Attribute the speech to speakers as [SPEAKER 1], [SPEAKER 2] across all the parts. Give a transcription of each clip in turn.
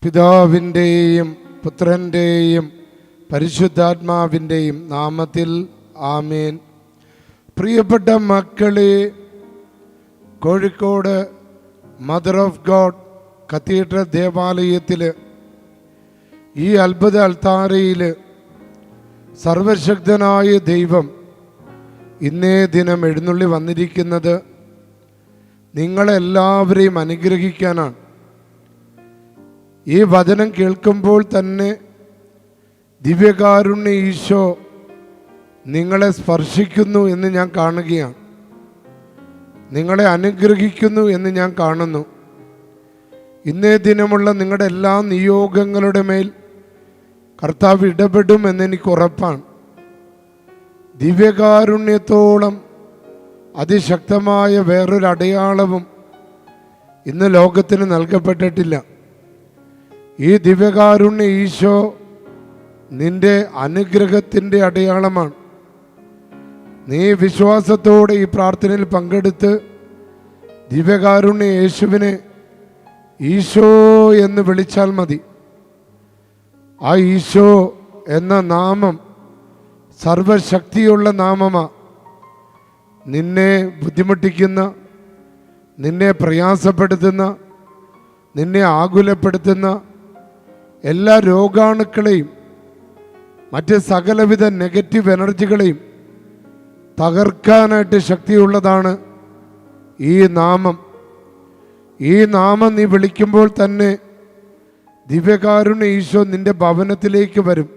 [SPEAKER 1] പിതാവിൻ്റെയും പുത്രൻ്റെയും പരിശുദ്ധാത്മാവിൻ്റെയും നാമത്തിൽ ആമേൻ. പ്രിയപ്പെട്ട മക്കളെ, Kozhikode mother of God cathedral ദേവാലയത്തിൽ ഈ അത്ഭുത അൾത്താരയിൽ സർവശക്തനായ ദൈവം ഇന്നേ ദിനം എഴുന്നള്ളി വന്നിരിക്കുന്നത് നിങ്ങളെല്ലാവരെയും അനുഗ്രഹിക്കാനാണ്. ഈ വചനം കേൾക്കുമ്പോൾ തന്നെ ദിവ്യകാരുണ്യ ഈശോ നിങ്ങളെ സ്പർശിക്കുന്നു എന്ന് ഞാൻ കാണുകയാണ്. നിങ്ങളെ അനുഗ്രഹിക്കുന്നു എന്ന് ഞാൻ കാണുന്നു. ഇന്നേ ദിനമുള്ള നിങ്ങളുടെ എല്ലാ നിയോഗങ്ങളുടെ മേൽ കർത്താവ് ഇടപെടും എന്നെനിക്ക് ഉറപ്പാണ്. ദിവ്യകാരുണ്യത്തോളം അതിശക്തമായ വേറൊരു അടയാളവും ഇന്ന് ലോകത്തിന് നൽകപ്പെട്ടിട്ടില്ല. ഈ ദിവ്യകാരുണ്യ ഈശോ നിന്റെ അനുഗ്രഹത്തിൻ്റെ അടയാളമാണ്. നീ വിശ്വാസത്തോടെ ഈ പ്രാർത്ഥനയിൽ പങ്കെടുത്ത് ദിവ്യകാരുണ്യ യേശുവിനെ ഈശോ എന്ന് വിളിച്ചാൽ മതി. ആ ഈശോ എന്ന നാമം സർവശക്തിയുള്ള നാമമാണ്. നിന്നെ ബുദ്ധിമുട്ടിക്കുന്ന, നിന്നെ പ്രയാസപ്പെടുത്തുന്ന, നിന്നെ ആകുലപ്പെടുത്തുന്ന എല്ലാ രോഗാണുക്കളെയും മറ്റ് സകലവിധ നെഗറ്റീവ് എനർജികളെയും തകർക്കാനായിട്ട് ശക്തിയുള്ളതാണ് ഈ നാമം. ഈ നാമം നീ വിളിക്കുമ്പോൾ തന്നെ ദിവ്യകാരുണ്യ ഈശോ നിന്റെ ഭവനത്തിലേക്ക് വരും,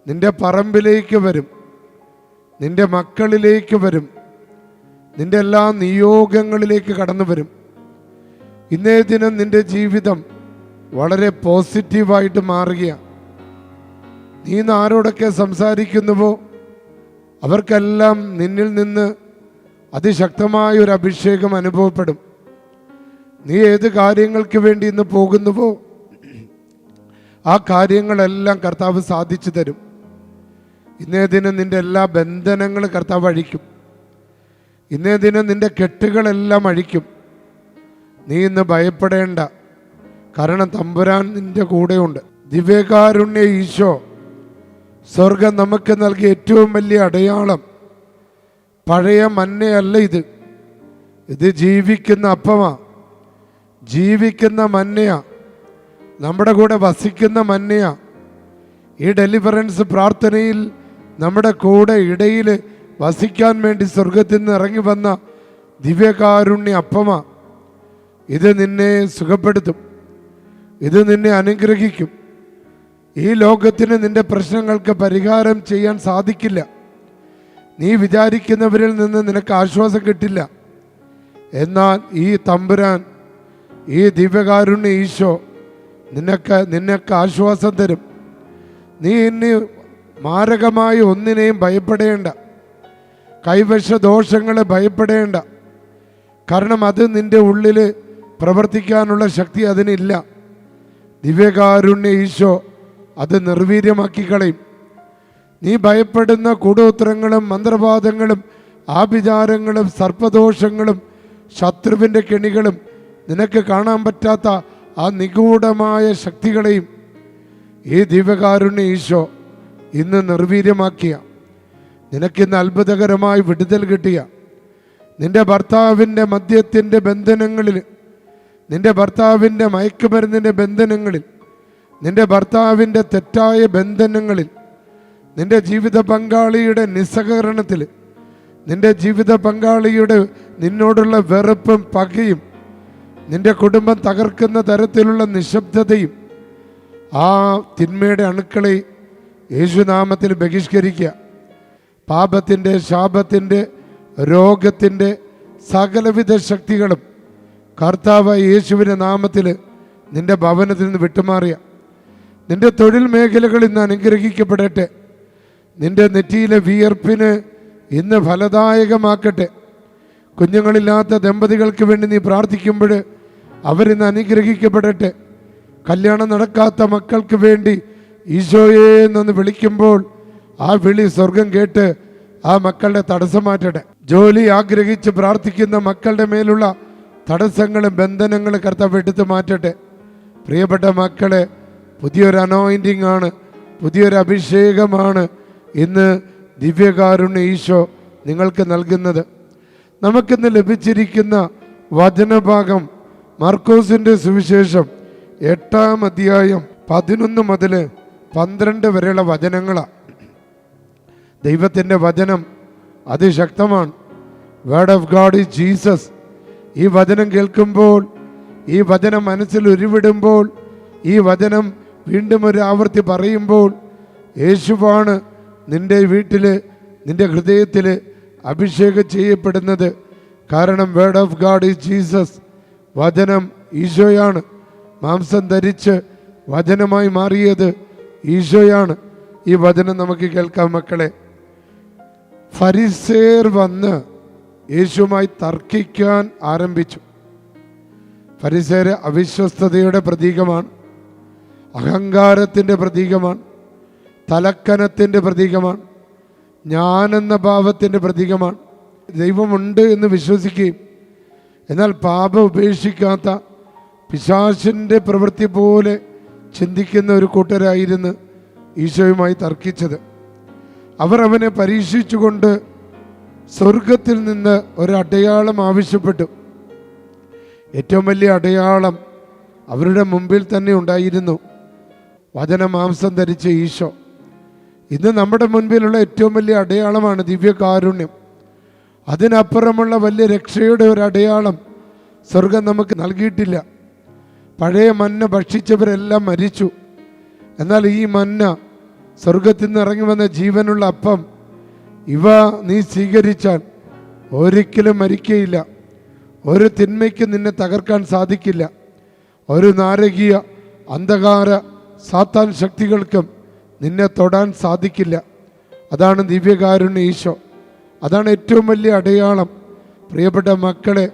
[SPEAKER 1] നിന്റെ പറമ്പിലേക്ക് വരും, നിന്റെ മക്കളിലേക്ക് വരും, നിന്റെ എല്ലാ നിയോഗങ്ങളിലേക്ക് കടന്നു വരും. ഇന്നേ ദിനം നിന്റെ ജീവിതം വളരെ പോസിറ്റീവായിട്ട് മാറുകയാണ്. നീ ഇന്ന് ആരോടൊക്കെ സംസാരിക്കുന്നുവോ അവർക്കെല്ലാം നിന്നിൽ നിന്ന് അതിശക്തമായ ഒരു അഭിഷേകം അനുഭവപ്പെടും. നീ ഏത് കാര്യങ്ങൾക്ക് വേണ്ടി ഇന്ന് പോകുന്നുവോ ആ കാര്യങ്ങളെല്ലാം കർത്താവ് സാധിച്ചു തരും. ഇന്നേ ദിനം നിന്റെ എല്ലാ ബന്ധനങ്ങളും കർത്താവ് അഴിക്കും. ഇന്നേ ദിനം നിന്റെ കെട്ടുകളെല്ലാം അഴിക്കും. നീ ഇന്ന് ഭയപ്പെടേണ്ട, കാരണം തമ്പുരാൻ നിന്റെ കൂടെയുണ്ട്. ദിവ്യകാരുണ്യ ഈശോ സ്വർഗം നമുക്ക് നൽകിയ ഏറ്റവും വലിയ അടയാളം പഴയ മന്നയല്ല. ഇത് ജീവിക്കുന്ന അപ്പമാ, ജീവിക്കുന്ന മന്നയാ, നമ്മുടെ കൂടെ വസിക്കുന്ന മന്നയാ. ഈ ഡെലിവറൻസ് പ്രാർത്ഥനയിൽ നമ്മുടെ കൂടെ ഇടയിൽ വസിക്കാൻ വേണ്ടി സ്വർഗത്തിൽ നിന്ന് ഇറങ്ങി വന്ന ദിവ്യകാരുണ്യ അപ്പമാ. ഇത് നിന്നെ സുഖപ്പെടുത്തും, ഇത് നിന്നെ അനുഗ്രഹിക്കും. ഈ ലോകത്തിന് നിന്റെ പ്രശ്നങ്ങൾക്ക് പരിഹാരം ചെയ്യാൻ സാധിക്കില്ല. നീ വിചാരിക്കുന്നവരിൽ നിന്ന് നിനക്ക് ആശ്വാസം കിട്ടില്ല. എന്നാൽ ഈ തമ്പുരാൻ, ഈ ദിവ്യകാരുണ്യ ഈശോ നിനക്ക് ആശ്വാസം തരും. നീ ഇനി മാരകമായ ഒന്നിനെയും ഭയപ്പെടേണ്ട, കൈവശ ദോഷങ്ങളെ ഭയപ്പെടേണ്ട. കാരണം അത് നിന്റെ ഉള്ളിൽ പ്രവർത്തിക്കാനുള്ള ശക്തി അതിനില്ല. ദിവ്യകാരുണ്യ ഈശോ അത് നിർവീര്യമാക്കി കളയും. നീ ഭയപ്പെടുന്ന കൂടോത്രങ്ങളും മന്ത്രവാദങ്ങളും ആഭിചാരങ്ങളും സർപ്പദോഷങ്ങളും ശത്രുവിൻ്റെ കെണികളും നിനക്ക് കാണാൻ പറ്റാത്ത ആ നിഗൂഢമായ ശക്തികളെയും ഈ ദിവ്യകാരുണ്യ ഈശോ ഇന്ന് നിർവീര്യമാക്കിയ, നിനക്കിന്ന് അത്ഭുതകരമായി വിടുതൽ കിട്ടിയ, നിന്റെ ഭർത്താവിൻ്റെ മദ്യത്തിൻ്റെ ബന്ധനങ്ങളിൽ, നിന്റെ ഭർത്താവിൻ്റെ മയക്കുമരുന്നിൻ്റെ ബന്ധനങ്ങളിൽ, നിന്റെ ഭർത്താവിൻ്റെ തെറ്റായ ബന്ധനങ്ങളിൽ, നിന്റെ ജീവിത പങ്കാളിയുടെ നിസ്സഹകരണത്തിൽ, നിന്റെ ജീവിത പങ്കാളിയുടെ നിന്നോടുള്ള വെറുപ്പും പകയും, നിന്റെ കുടുംബം തകർക്കുന്ന തരത്തിലുള്ള നിശബ്ദതയും, ആ തിന്മയുടെ അണുക്കളെ യേശുനാമത്തിൽ ബഹിഷ്കരിക്കുക. പാപത്തിൻ്റെ, ശാപത്തിൻ്റെ, രോഗത്തിൻ്റെ സകലവിധ ശക്തികളും കർത്താവ് യേശുവിൻ്റെ നാമത്തിൽ നിന്റെ ഭവനത്തിൽ നിന്ന് വിട്ടുമാറിയ, നിന്റെ തൊഴിൽ മേഖലകൾ ഇന്ന് അനുഗ്രഹിക്കപ്പെടട്ടെ. നിന്റെ നെറ്റിയിലെ വിയർപ്പിന് ഇന്ന് ഫലദായകമാക്കട്ടെ. കുഞ്ഞുങ്ങളില്ലാത്ത ദമ്പതികൾക്ക് വേണ്ടി നീ പ്രാർത്ഥിക്കുമ്പോൾ അവരിന്ന് അനുഗ്രഹിക്കപ്പെടട്ടെ. കല്യാണം നടക്കാത്ത മക്കൾക്ക് വേണ്ടി ഈശോയെ എന്നൊന്ന് വിളിക്കുമ്പോൾ ആ വിളി സ്വർഗം കേട്ട് ആ മക്കളുടെ തടസ്സം മാറ്റട്ടെ. ജോലി ആഗ്രഹിച്ച് പ്രാർത്ഥിക്കുന്ന മക്കളുടെ മേലുള്ള തടസ്സങ്ങളും ബന്ധനങ്ങളും കർത്താവ് എടുത്തു മാറ്റട്ടെ. പ്രിയപ്പെട്ട മക്കളെ, പുതിയൊരു അനോയിൻറ്റിംഗ് ആണ്, പുതിയൊരു അഭിഷേകമാണ് ഇന്ന് ദിവ്യകാരുണ്യ ഈശോ നിങ്ങൾക്ക് നൽകുന്നത്. നമുക്കിന്ന് ലഭിച്ചിരിക്കുന്ന വചനഭാഗം മാർക്കോസിൻ്റെ സുവിശേഷം 8-ാം അധ്യായം 11 മുതൽ 12 വരെയുള്ള വചനങ്ങളാണ്. ദൈവത്തിൻ്റെ വചനം അതിശക്തമാണ്. Word of God is Jesus. ഈ വചനം കേൾക്കുമ്പോൾ, ഈ വചനം മനസ്സിൽ ഉരുവിടുമ്പോൾ, ഈ വചനം വീണ്ടും ഒരു ആവർത്തി പറയുമ്പോൾ, യേശുവാണ് നിൻ്റെ വീട്ടിൽ, നിൻ്റെ ഹൃദയത്തിൽ അഭിഷേകം ചെയ്യപ്പെടുന്നത്. കാരണം word of God is Jesus. വചനം ഈശോയാണ്. മാംസം ധരിച്ച് വചനമായി മാറിയത് ഈശോയാണ്. ഈ വചനം നമുക്ക് കേൾക്കാം മക്കളെ. ഫരിസേയർ വന്ന് യേശുവുമായി തർക്കിക്കാൻ ആരംഭിച്ചു. ഫരിസേയർ അവിശ്വസ്തതയുടെ പ്രതീകമാണ്, അഹങ്കാരത്തിൻ്റെ പ്രതീകമാണ്, തലക്കനത്തിൻ്റെ പ്രതീകമാണ്, ഞാനെന്ന ഭാവത്തിൻ്റെ പ്രതീകമാണ്. ദൈവമുണ്ട് എന്ന് വിശ്വസിക്കുകയും എന്നാൽ പാപം ഉപേക്ഷിക്കാത്ത പിശാചിൻ്റെ പ്രവൃത്തി പോലെ ചിന്തിക്കുന്ന ഒരു കൂട്ടരായിരുന്നു ഈശോയുമായി തർക്കിച്ചത്. അവർ അവനെ പരീക്ഷിച്ചുകൊണ്ട് സ്വർഗത്തിൽ നിന്ന് ഒരു അടയാളം ആവശ്യപ്പെട്ടു. ഏറ്റവും വലിയ അടയാളം അവരുടെ മുമ്പിൽ തന്നെ ഉണ്ടായിരുന്നു, വചനമാംസം ധരിച്ച ഈശോ. ഇന്ന് നമ്മുടെ മുൻപിലുള്ള ഏറ്റവും വലിയ അടയാളമാണ് ദിവ്യകാരുണ്യം. അതിനപ്പുറമുള്ള വലിയ രക്ഷയുടെ ഒരു അടയാളം സ്വർഗം നമുക്ക് നൽകിയിട്ടില്ല. പഴയ മന്ന ഭക്ഷിച്ചവരെല്ലാം മരിച്ചു. എന്നാൽ ഈ മന്ന, സ്വർഗത്തിൽ നിന്ന് ഇറങ്ങി വന്ന ജീവനുള്ള അപ്പം, ഇവ നീ സ്വീകരിച്ചാൽ ഒരിക്കലും മരിക്കയില്ല. ഒരു തിന്മയ്ക്ക് നിന്നെ തകർക്കാൻ സാധിക്കില്ല. ഒരു നാരകീയ അന്ധകാര സാത്താൻ ശക്തികൾക്കും നിന്നെ തൊടാൻ സാധിക്കില്ല. അതാണ് ദിവ്യകാരുണ്യ ഈശോ. അതാണ് ഏറ്റവും വലിയ അടയാളം. പ്രിയപ്പെട്ട മക്കളെ,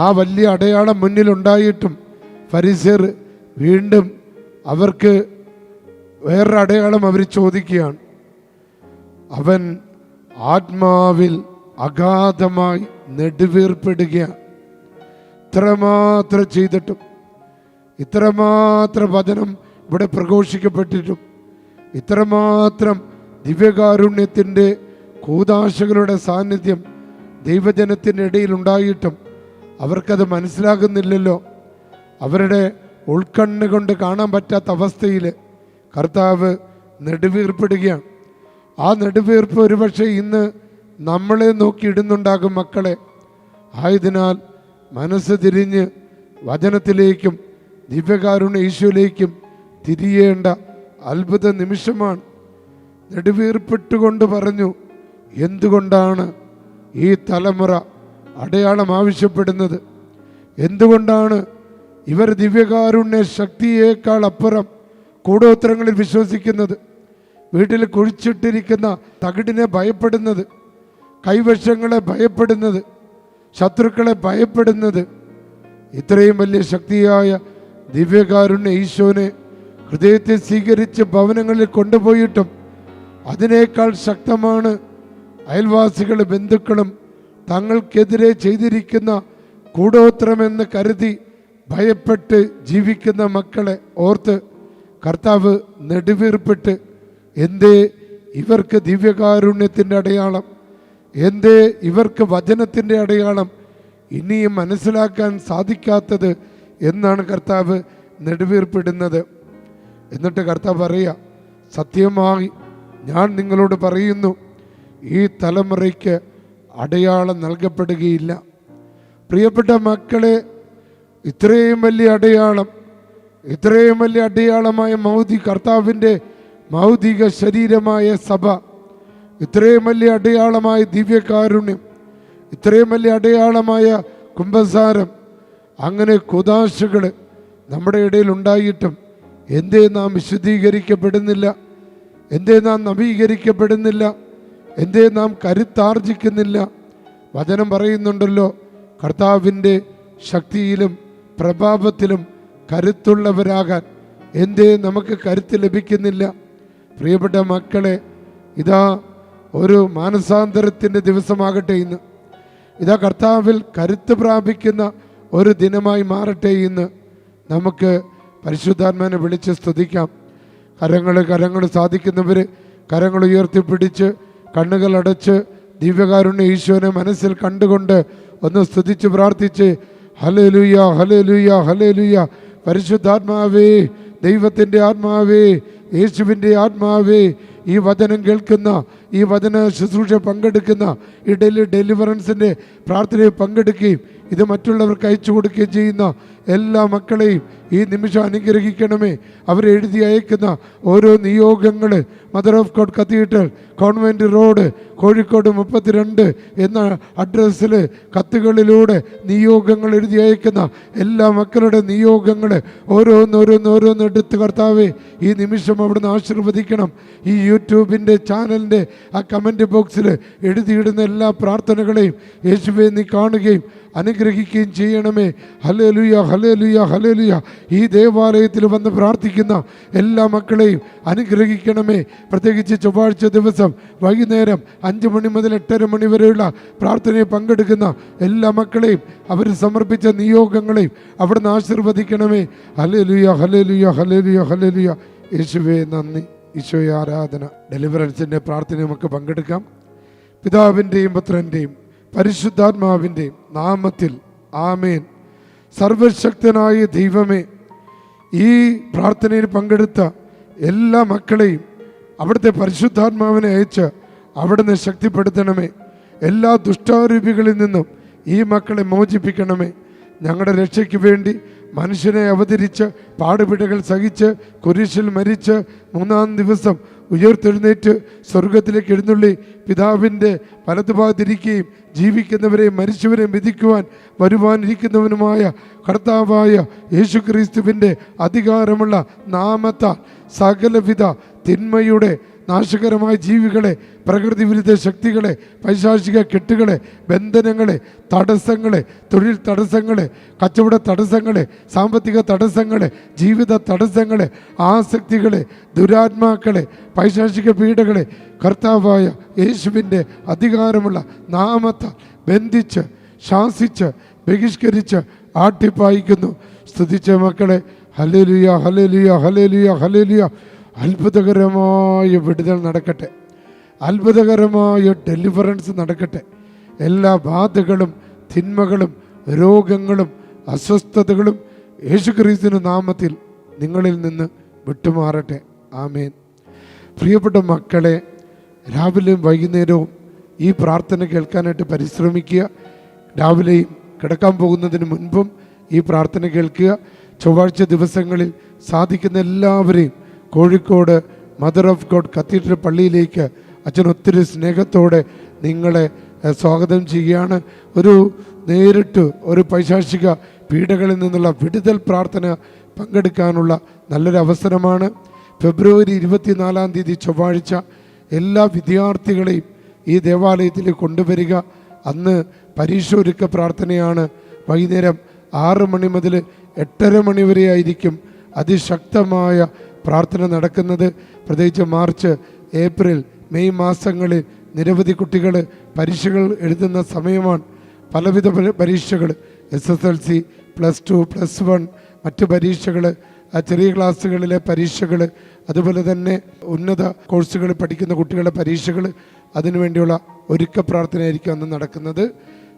[SPEAKER 1] ആ വലിയ അടയാളം മുന്നിലുണ്ടായിട്ടും ഫരിസേയർ വീണ്ടും അവർക്ക് വേറൊരു അടയാളം അവർ ചോദിക്കുകയാണ്. അവൻ ആത്മാവിൽ അഗാധമായി നെടുവീർപ്പിടുകയാണ്. ഇത്രമാത്രം ചെയ്തിട്ടും, ഇത്രമാത്രം വചനം ഇവിടെ പ്രഘോഷിക്കപ്പെട്ടിട്ടും, ഇത്രമാത്രം ദിവ്യകാരുണ്യത്തിൻ്റെ കൂദാശകളുടെ സാന്നിധ്യം ദൈവജനത്തിൻ്റെ ഇടയിൽ ഉണ്ടായിട്ടും അവർക്കത് മനസ്സിലാകുന്നില്ലല്ലോ. അവരുടെ ഉൾക്കണ്ണ് കൊണ്ട് കാണാൻ പറ്റാത്ത അവസ്ഥയിൽ കർത്താവ് നെടുവീർപ്പിടുകയാണ്. ആ നെടുവീർപ്പ് ഒരുപക്ഷെ ഇന്ന് നമ്മളെ നോക്കി ഇടുന്നുണ്ടാകും മക്കളെ. ആയതിനാൽ മനസ്സ് തിരിഞ്ഞ് വചനത്തിലേക്കും ദിവ്യകാരുണ്യ ഈശോയിലേക്കും തിരിയേണ്ട അത്ഭുത നിമിഷമാണ്. നെടുവീർപ്പിട്ടുകൊണ്ട് പറഞ്ഞു, എന്തുകൊണ്ടാണ് ഈ തലമുറ അടയാളം ആവശ്യപ്പെടുന്നത്? എന്തുകൊണ്ടാണ് ഇവർ ദിവ്യകാരുണ്യ ശക്തിയേക്കാൾ അപ്പുറം കൂടോത്രങ്ങളിൽ വിശ്വസിക്കുന്നത്? വീട്ടിൽ കുഴിച്ചിട്ടിരിക്കുന്ന തകിടിനെ ഭയപ്പെടുന്നത്, കൈവശങ്ങളെ ഭയപ്പെടുന്നത്, ശത്രുക്കളെ ഭയപ്പെടുന്നത്? ഇത്രയും വലിയ ശക്തിയായ ദിവ്യകാരുണ്യ ഈശോനെ ഹൃദയത്തെ സ്വീകരിച്ച് ഭവനങ്ങളിൽ കൊണ്ടുപോയിട്ടും അതിനേക്കാൾ ശക്തമാണ് അയൽവാസികളും ബന്ധുക്കളും തങ്ങൾക്കെതിരെ ചെയ്തിരിക്കുന്ന കൂടോത്രമെന്ന് കരുതി ഭയപ്പെട്ട് ജീവിക്കുന്ന മക്കളെ ഓർത്ത് കർത്താവ് നെടുവീർപ്പിട്ട്, എന്തേ ഇവർക്ക് ദിവ്യകാരുണ്യത്തിൻ്റെ അടയാളം, എന്തേ ഇവർക്ക് വചനത്തിൻ്റെ അടയാളം ഇനിയും മനസ്സിലാക്കാൻ സാധിക്കാത്തത് എന്നാണ് കർത്താവ് നെടുവീർപ്പിടുന്നത്. എന്നിട്ട് കർത്താവ് പറയുക, സത്യമായി ഞാൻ നിങ്ങളോട് പറയുന്നു, ഈ തലമുറയ്ക്ക് അടയാളം നൽകപ്പെടുകയില്ല. പ്രിയപ്പെട്ട മക്കളെ, ഇത്രയും വലിയ അടയാളം, ഇത്രയും വലിയ അടയാളമായ കർത്താവിൻ്റെ മൗതിക ശരീരമായ സഭ, ഇത്രയും വലിയ അടയാളമായ ദിവ്യകാരുണ്യം, ഇത്രയും വലിയ അടയാളമായ കുംഭസാരം, അങ്ങനെ കുദാശകൾ നമ്മുടെ ഇടയിൽ ഉണ്ടായിട്ടും എന്തേ നാം വിശുദ്ധീകരിക്കപ്പെടുന്നില്ല? എന്തേ നാം നവീകരിക്കപ്പെടുന്നില്ല? എന്തേ നാം കരുത്താർജിക്കുന്നില്ല? വചനം പറയുന്നുണ്ടല്ലോ, കർത്താവിൻ്റെ ശക്തിയിലും പ്രഭാവത്തിലും കരുത്തുള്ളവരാകാൻ എന്തേ നമുക്ക് കരുത്ത് ലഭിക്കുന്നില്ല? പ്രിയപ്പെട്ട മക്കളെ, ഇതാ ഒരു മാനസാന്തരത്തിൻ്റെ ദിവസമാകട്ടെ ഇന്ന്. ഇതാ കർത്താവിൽ കരുത്ത് പ്രാപിക്കുന്ന ഒരു ദിനമായി മാറട്ടെ ഇന്ന്. നമുക്ക് പരിശുദ്ധാത്മാവിനെ വിളിച്ച് സ്തുതിക്കാം. കരങ്ങൾ സാധിക്കുന്നവർ കരങ്ങൾ ഉയർത്തിപ്പിടിച്ച് കണ്ണുകൾ അടച്ച് ദിവ്യകാരുണ്യ ഈശോനെ മനസ്സിൽ കണ്ടുകൊണ്ട് ഒന്ന് സ്തുതിച്ച് പ്രാർത്ഥിച്ച് ഹല്ലേലൂയ ഹല്ലേലൂയ ഹല്ലേലൂയ. പരിശുദ്ധാത്മാവേ, ദൈവത്തിൻ്റെ ആത്മാവേ, യേശുവിൻ്റെ ആത്മാവേ, ഈ വചനം കേൾക്കുന്ന, ഈ വചന ശുശ്രൂഷ പങ്കെടുക്കുന്ന, ഈ ഡെലിവറൻസിൻ്റെ പ്രാർത്ഥനയിൽ പങ്കെടുക്കുകയും ഇത് മറ്റുള്ളവർക്ക് അയച്ചു കൊടുക്കുകയും ചെയ്യുന്ന എല്ലാ മക്കളെയും ഈ നിമിഷം അനുഗ്രഹിക്കണമേ. അവരെഴുതി അയക്കുന്ന ഓരോ നിയോഗങ്ങൾ mother of God cathedral, convent road, Kozhikode 32 എന്ന അഡ്രസ്സിൽ കത്തുകളിലൂടെ നിയോഗങ്ങൾ എഴുതി അയക്കുന്ന എല്ലാ മക്കളുടെ നിയോഗങ്ങൾ ഓരോന്നോരോന്നോരോന്ന് എടുത്ത് കർത്താവേ ഈ നിമിഷം അവിടുന്ന് ആശീർവദിക്കണം. ഈ യൂട്യൂബിൻ്റെ ചാനലിൻ്റെ ആ കമൻറ്റ് ബോക്സിൽ എഴുതിയിടുന്ന എല്ലാ പ്രാർത്ഥനകളെയും യേശുവേ നീ കാണുകയും അനുഗ്രഹിക്കുകയും ചെയ്യണമേ. Hallelujah hallelujah hallelujah. ഈ ദേവാലയത്തിൽ വന്ന് പ്രാർത്ഥിക്കുന്ന എല്ലാ മക്കളെയും അനുഗ്രഹിക്കണമേ. പ്രത്യേകിച്ച് ചൊവ്വാഴ്ച ദിവസം വൈകുന്നേരം 5 മണി മുതൽ 8:30 മണി വരെയുള്ള പ്രാർത്ഥനയിൽ പങ്കെടുക്കുന്ന എല്ലാ മക്കളെയും അവർ സമർപ്പിച്ച നിയോഗങ്ങളെയും അവിടുന്ന് ആശീർവദിക്കണമേ. Hallelujah hallelujah hallelujah hallelujah. യേശുവേ നന്ദി, ഈശോയെ ആരാധന. ഡെലിവറൻസിൻ്റെ പ്രാർത്ഥനയിൽ നമുക്ക് പങ്കെടുക്കാം. പിതാവിൻ്റെയും പുത്രൻ്റെയും പരിശുദ്ധാത്മാവിൻ്റെയും നാമത്തിൽ ആമേൻ. സർവശക്തനായ ദൈവമേ, ഈ പ്രാർത്ഥനയിൽ പങ്കെടുത്ത എല്ലാ മക്കളെയും അവിടുത്തെ പരിശുദ്ധാത്മാവിനെ അയച്ച് അവിടുന്ന് ശക്തിപ്പെടുത്തണമേ. എല്ലാ ദുഷ്ടാരൂപികളിൽ നിന്നും ഈ മക്കളെ മോചിപ്പിക്കണമേ. ഞങ്ങളുടെ രക്ഷയ്ക്ക് വേണ്ടി മനുഷ്യനെ അവതരിച്ച് പാടുപിടകൾ സഹിച്ച് കുരിശിൽ മരിച്ച് 3-ാം ദിവസം ഉയർത്തെഴുന്നേറ്റ് സ്വർഗത്തിലേക്ക് എഴുന്നള്ളി പിതാവിൻ്റെ വലതുഭാഗത്തിരിക്കുകയും ജീവിക്കുന്നവരെയും മരിച്ചവരെയും വിധിക്കുവാൻ വരുവാനിരിക്കുന്നവനുമായ കർത്താവായ യേശുക്രിസ്തുവിൻ്റെ അധികാരമുള്ള നാമത്താൽ സകലവിധ തിന്മയുടെ നാശകരമായ ജീവികളെ, പ്രകൃതി വിരുദ്ധ ശക്തികളെ, പൈശാചിക കെട്ടുകളെ, ബന്ധനങ്ങളെ, തടസ്സങ്ങളെ, തൊഴിൽ തടസ്സങ്ങളെ, കച്ചവട തടസ്സങ്ങളെ, സാമ്പത്തിക തടസ്സങ്ങളെ, ജീവിത തടസ്സങ്ങളെ, ആസക്തികളെ, ദുരാത്മാക്കളെ, പൈശാചിക പീഡകളെ കർത്താവായ യേശുവിൻ്റെ അധികാരമുള്ള നാമത്താൽ ബന്ധിച്ച് ശാസിച്ച് ബഹിഷ്കരിച്ച് ആട്ടിപ്പായിക്കുന്നു. സ്തുതിച്ച മക്കളെ ഹല്ലേലൂയ ഹല്ലേലൂയ ഹല്ലേലൂയ ഹല്ലേലൂയ. അത്ഭുതകരമായ വിടുതൽ നടക്കട്ടെ, അത്ഭുതകരമായ ഡെലിവറൻസ് നടക്കട്ടെ. എല്ലാ ബാധകളും തിന്മകളും രോഗങ്ങളും അസ്വസ്ഥതകളും യേശുക്രിസ്തുവിന്റെ നാമത്തിൽ നിങ്ങളിൽ നിന്ന് വിട്ടുമാറട്ടെ. ആമേൻ. പ്രിയപ്പെട്ട മക്കളെ, രാവിലെയും വൈകുന്നേരവും ഈ പ്രാർത്ഥന കേൾക്കാനായിട്ട് പരിശ്രമിക്കുക. രാവിലെയും കിടക്കാൻ പോകുന്നതിന് മുൻപും ഈ പ്രാർത്ഥന കേൾക്കുക. ചൊവ്വാഴ്ച ദിവസങ്ങളിൽ സാധിക്കുന്ന എല്ലാവരെയും Kozhikode mother of God cathedral പള്ളിയിലേക്ക് അച്ഛൻ ഒത്തിരി സ്നേഹത്തോടെ നിങ്ങളെ സ്വാഗതം ചെയ്യുകയാണ്. നേരിട്ട് ഒരു പൈശാചിക പീഡകളിൽ നിന്നുള്ള വിടുതൽ പ്രാർത്ഥന പങ്കെടുക്കാനുള്ള നല്ലൊരു അവസരമാണ്. ഫെബ്രുവരി 24-ാം തീയതി ചൊവ്വാഴ്ച എല്ലാ വിദ്യാർത്ഥികളെയും ഈ ദേവാലയത്തിൽ കൊണ്ടുവരിക. അന്ന് പരീക്ഷ ഒരുക്ക പ്രാർത്ഥനയാണ്. വൈകുന്നേരം 6 മണി മുതൽ 8:30 മണി വരെ ആയിരിക്കും അതിശക്തമായ പ്രാർത്ഥന നടക്കുന്നത്. പ്രത്യേകിച്ച് മാർച്ച്, ഏപ്രിൽ, മെയ് മാസങ്ങളിൽ നിരവധി കുട്ടികൾ പരീക്ഷകൾ എഴുതുന്ന സമയമാണ്. പലവിധ പരീക്ഷകൾ, SSLC, +2, +1, മറ്റ് പരീക്ഷകൾ, ചെറിയ ക്ലാസ്സുകളിലെ പരീക്ഷകൾ, അതുപോലെ തന്നെ ഉന്നത കോഴ്സുകളിൽ പഠിക്കുന്ന കുട്ടികളുടെ പരീക്ഷകൾ, അതിനുവേണ്ടിയുള്ള ഒരുക്ക പ്രാർത്ഥനയായിരിക്കും അന്ന് നടക്കുന്നത്.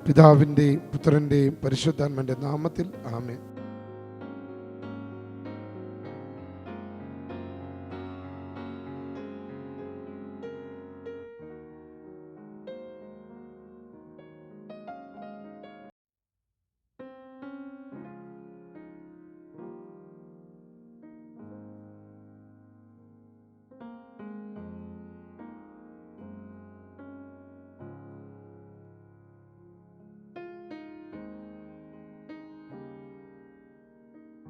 [SPEAKER 1] പിതാവിൻ്റെയും പുത്രൻ്റെയും പരിശുദ്ധാത്മാവിൻ്റെ നാമത്തിൽ ആമേൻ.